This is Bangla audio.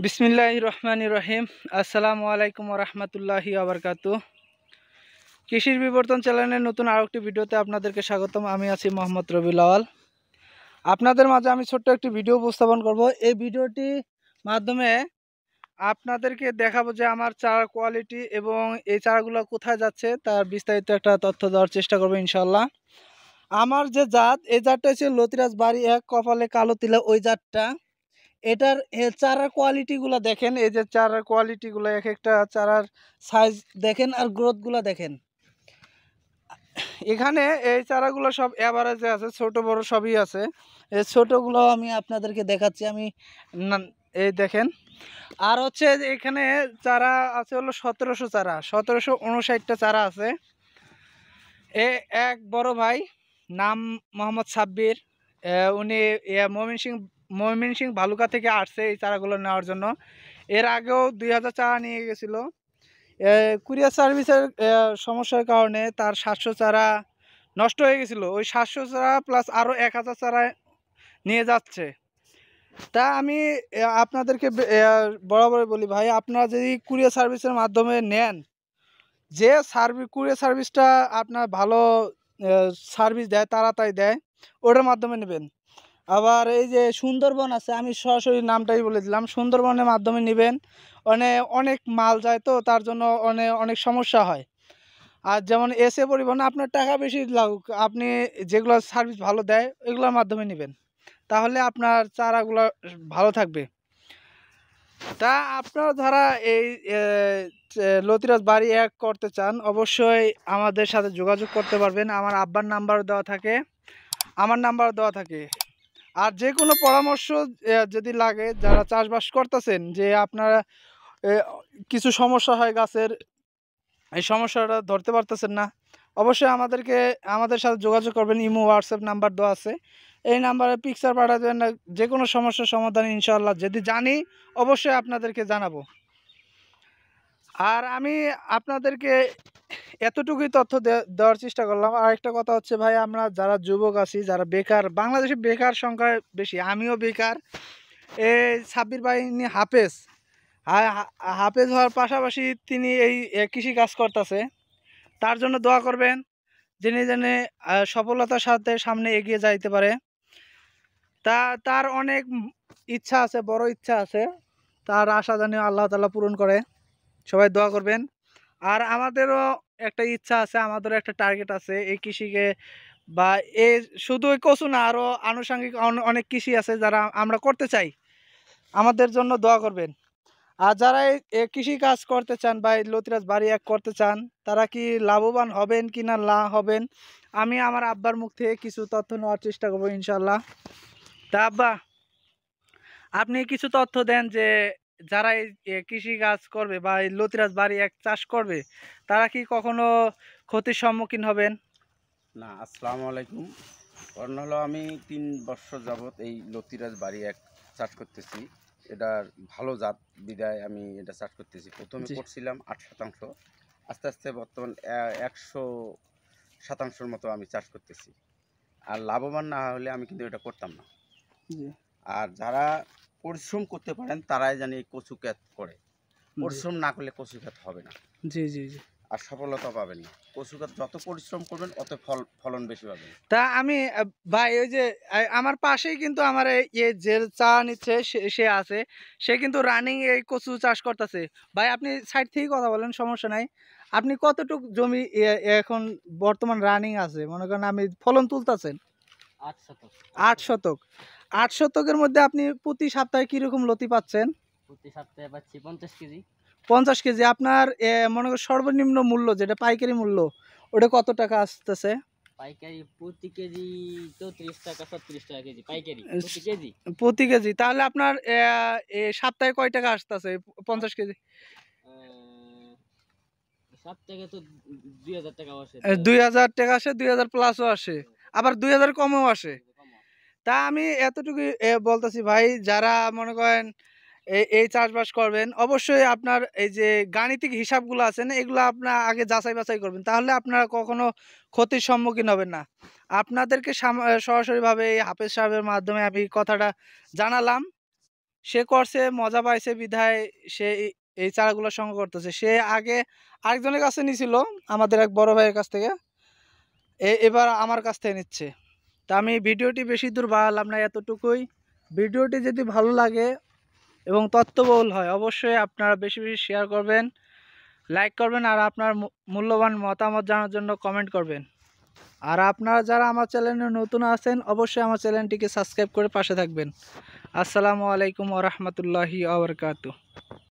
বিসমিল্লাহির রহমানির রহিম। আসসালামু আলাইকুম ওয়া রাহমাতুল্লাহি ওয়া বারাকাতুহু। কৃষির বিবর্তন চ্যানেলের নতুন আরেকটি ভিডিওতে আপনাদেরকে স্বাগতম। আমি আছি মোহাম্মদ রবিউল আওয়াল। আপনাদের মাঝে আমি ছোট্ট একটি ভিডিও উপস্থাপন করব। এই ভিডিওটি মাধ্যমে আপনাদেরকে দেখাবো যে আমার চারার কোয়ালিটি এবং এই চারাগুলো কোথায় যাচ্ছে তার বিস্তারিত একটা তথ্য দেওয়ার চেষ্টা করবো ইনশাল্লাহ। আমার যে জাত, এই জাতটা হচ্ছে লতিরাজ বাড়ি 1 কপালে কালো তিলা, ওই জাতটা। এটার চারার কোয়ালিটিগুলো দেখেন, এই যে চারার কোয়ালিটিগুলো, এক একটা চারার সাইজ দেখেন আর গ্রোথগুলো দেখেন। এখানে এই চারাগুলো সব অ্যাভারেজে আছে, ছোট বড় সবই আছে। এই ছোটোগুলো আমি আপনাদেরকে দেখাচ্ছি। এই দেখেন। আর হচ্ছে যে এখানে চারা আছে হলো 1700 চারা, 1759টা চারা আছে। এক বড় ভাই, নাম মোহাম্মদ সাব্বির, উনি ময়মনসিংহ ভালুকা থেকে আসছে এই চারাগুলো নেওয়ার জন্য। এর আগেও 2000 চারা নিয়ে গেছিল। কুরিয়ার সার্ভিসের সমস্যার কারণে তার 700 চারা নষ্ট হয়ে গেছিলো। ওই 700 চারা প্লাস আরও 1000 চারা নিয়ে যাচ্ছে। তা আমি আপনাদেরকে বরাবর বলি, ভাই আপনারা যদি কুরিয়ার সার্ভিসের মাধ্যমে নেন, যে কুরিয়ার সার্ভিসটা আপনার ভালো সার্ভিস দেয়, তাড়াতাড়ি দেয়, ওটার মাধ্যমে নেবেন। আবার এই যে সুন্দরবন আছে, আমি সরাসরি নামটাই বলে দিলাম, সুন্দরবনের মাধ্যমে নেবেন। অনেক মাল যায়, তো তার জন্য অনেক সমস্যা হয়। আর যেমন এসে পরিবহনে আপনার টাকা বেশি লাগুক, আপনি যেগুলো সার্ভিস ভালো দেয় এগুলোর মাধ্যমে নেবেন, তাহলে আপনার চারাগুলো ভালো থাকবে। তা আপনারা যারা এই লতিরাজ বাড়ি 1 করতে চান, অবশ্যই আমাদের সাথে যোগাযোগ করতে পারবেন। আমার আব্বার নাম্বার দেওয়া থাকে, আমার নাম্বার দেওয়া থাকে। আর যে কোনো পরামর্শ যদি লাগে, যারা চাষবাস করতেছেন, যে আপনারা কিছু সমস্যা হয় গাছের, এই সমস্যাটা ধরতে পারতেছেন না, অবশ্যই আমাদের সাথে যোগাযোগ করবেন। ইমো হোয়াটসঅ্যাপ নাম্বার দেওয়া আছে, এই নাম্বারে পিকচার পাঠাতে দেবেন। যে কোনো সমস্যার সমাধান ইনশাআল্লাহ যদি জানি অবশ্যই আপনাদেরকে জানাবো। আর আমি আপনাদেরকে এতটুকুই তথ্য দেওয়ার চেষ্টা করলাম। আর একটা কথা হচ্ছে, ভাই আমরা যারা যুবক আছি, যারা বেকার, বাংলাদেশে বেকার সংখ্যা বেশি, আমিও বেকার। এই সাব্বির ভাই হাফেজ, হাফেজ হওয়ার পাশাপাশি তিনি এই কৃষি কাজ করতেছে। তার জন্য দোয়া করবেন, যিনি যেন সফলতার সাথে সামনে এগিয়ে যাইতে পারে। তার অনেক ইচ্ছা আছে, বড় ইচ্ছা আছে, তার আশা জানি আল্লাহ তাআলা পূরণ করে। সবাই দোয়া করবেন। আর আমাদেরও একটা ইচ্ছা আছে, আমাদেরও একটা টার্গেট আছে এই কৃষিকে, বা এই শুধু ওই কচু না, আরও আনুষঙ্গিক অনেক কৃষি আছে যারা আমরা করতে চাই। আমাদের জন্য দোয়া করবেন। আর যারা এই কৃষি কাজ করতে চান বা এই লতিরাজ বাড়ি 1 করতে চান, তারা কি লাভবান হবেন কি না হবেন, আমি আমার আব্বার মুখ থেকে কিছু তথ্য নেওয়ার চেষ্টা করবো ইনশাল্লাহ। তা আব্বা, আপনি কিছু তথ্য দেন যে যারা এই কৃষি কাজ করবে বা এই লতিরাজ বাড়ি 1 চাষ করবে, তারা কি কখনো ক্ষতির সম্মুখীন হবেন? না, আসসালামু আলাইকুম। কারণ হলো আমি 3 বছর যাবৎ এই লতিরাজ বাড়ি 1 চাষ করতেছি। এটার ভালো জাত বিধায় আমি এটা চাষ করতেছি। প্রথমে করছিলাম 8%, আস্তে আস্তে বর্তমান 100% মতো আমি চাষ করতেছি। আর লাভবান না হলে আমি কিন্তু এটা করতাম না। আর যারা পরিশ্রম করতে পারেন তারাই জানি কচু ক্ষেত করে। পরিশ্রম না করলে কচু ক্ষেত হবে না। জি জি জি। আর সফলতা পাবেন না। কচু ক্ষেত যত পরিশ্রম করবেন অত ফলন বেশি পাবেন। তা আমি ভাই, ওই যে আমার পাশেই কিন্তু আমার যে চা নিচ্ছে সে আছে, সে কিন্তু রানিং এই কচু চাষ করতেছে। ভাই আপনি সাইড থেকে কথা বলেন, সমস্যা নাই। আপনি কতটুক জমি এখন বর্তমান রানিং আছে, মনে করেন আমি ফলন তুলতেছেন? 8 শতক। 8 শতক। 8 শতকের মধ্যে আপনি প্রতি সপ্তাহে কিরকম লতি পাচ্ছেন? প্রতি সপ্তাহে পাচ্ছি 50 কেজি। 50 কেজি। আপনার মনে করেন সর্বনিম্ন মূল্য যেটা পাইকারি মূল্য, ওটা কত টাকা আসতেছে? পাইকারি প্রতি কেজি 34 টাকা 36 টাকা কেজি পাইকারি প্রতি কেজি। প্রতি কেজি। তাহলে আপনার সপ্তাহে কয় টাকা আসতেছে 50 কেজি? সপ্তাহে তো 2000 টাকা আসে। 2000 টাকা আসে, 2000 প্লাসও আসে, আবার 2000 কমও আসে। তা আমি এতটুকু বলতেছি ভাই, যারা মনে করেন এই চাষবাস করবেন, অবশ্যই আপনার এই যে গাণিতিক হিসাবগুলো আছে না, এগুলো আপনার আগে যাচাই বাছাই করবেন, তাহলে আপনারা কখনো ক্ষতির সম্মুখীন হবেন না। আপনাদেরকে সরাসরিভাবে এই হাফেজ সাহেবের মাধ্যমে আমি কথাটা জানালাম। সে করছে মজা পাইছে বিধায় সে এই চারাগুলো সংগ্রহ করতেছে। সে আগে আরেকজনের কাছে নিছিল, আমাদের এক বড় ভাইয়ের কাছ থেকে, এবার আমার কাছ থেকে নিচ্ছে। তা আমি ভিডিওটি বেশি দূর বাড়ালাম না, এতটুকুই। ভিডিওটি যদি ভালো লাগে এবং তথ্যবহুল হয় অবশ্যই আপনারা বেশি বেশি শেয়ার করবেন, লাইক করবেন, আর আপনার মূল্যবান মতামত জানার জন্য কমেন্ট করবেন। আর আপনারা যারা আমার চ্যানেলে নতুন আছেন অবশ্যই আমার চ্যানেলটিকে সাবস্ক্রাইব করে পাশে থাকবেন। আসসালামু আলাইকুম ওয়া রাহমাতুল্লাহি ওয়া বারাকাতুহু।